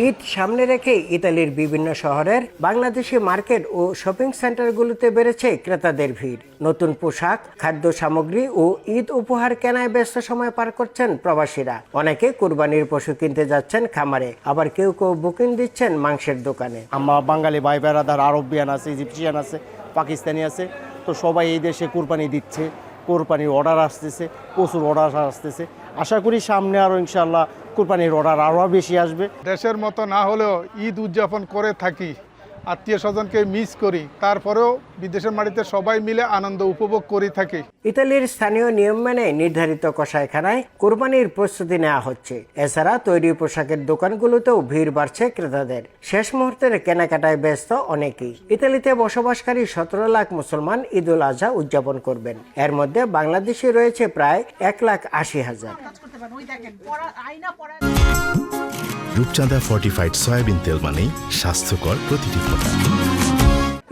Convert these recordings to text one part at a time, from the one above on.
ঈদ সামনে রেখে ইতালির বিভিন্ন শহরের বাংলাদেশি মার্কেট ও শপিং সেন্টারগুলোতে বেড়েছে ক্রেতাদের ভিড়। নতুন পোশাক, খাদ্য সামগ্রী ও ঈদ উপহার কেনায় ব্যস্ত সময় পার করছেন প্রবাসীরা। অনেকে কুরবানির পশু কিনতে যাচ্ছেন খামারে, আবার কেউ কেউ বুকিং দিচ্ছেন মাংসের দোকানে। আমরা বাঙালি ভাই বেড়াদার আরবিয়ান আছে, ইজিপশিয়ান আছে, পাকিস্তানি আছে, তো সবাই এই দেশে কুরবানি দিচ্ছে। কোরবানির অর্ডার আসতেছে, প্রচুর অর্ডার আসতেছে। আশা করি সামনে আরও ইনশাল্লাহ কোরবানির অর্ডার আরও বেশি আসবে। দেশের মতো না হলেও ঈদ উদযাপন করে থাকি, আত্মীয় স্বজনকে মিস করি, তারপরেও বিদেশের মাটিতে সবাই মিলে আনন্দ উপভোগ করে থাকি। ইতালির স্থানীয় নিয়ম মেনে নির্ধারিত কসাইখানায় কোরবানির প্রস্তুতি নেওয়া হচ্ছে। এছাড়া তৈরি পোশাকের দোকানগুলোতেও ভিড় বাড়ছে ক্রেতাদের। শেষ মুহূর্তের কেনাকাটায় ব্যস্ত অনেকেই। ইতালিতে বসবাসকারী 17 লাখ মুসলমান ঈদ উল আজহা উদযাপন করবেন। এর মধ্যে বাংলাদেশি রয়েছে প্রায় 1,80,000। রূপচাঁদা ফর্টিফাইড সয়াবিন তেল মানেই স্বাস্থ্যকর প্রতিটি ফোঁটা।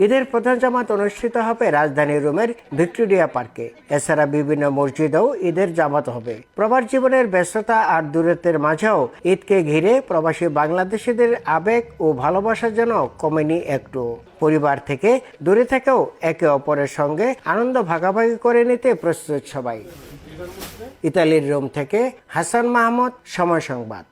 ঈদের প্রধান জামাত অনুষ্ঠিত হবে রাজধানী রোমের ভিক্টোরিয়া পার্কে। এছাড়া বিভিন্ন মসজিদেও ঈদের জামাত হবে। প্রবাস জীবনের ব্যস্ততা আর দূরত্বের মাঝেও ঈদকে ঘিরে প্রবাসী বাংলাদেশিদের আবেগ ও ভালোবাসা যেন কমেনি একটু। পরিবার থেকে দূরে থেকেও একে অপরের সঙ্গে আনন্দ ভাগাভাগি করে নিতে প্রস্তুত সবাই। ইতালির রোম থেকে হাসান মাহমুদ, সময় সংবাদ।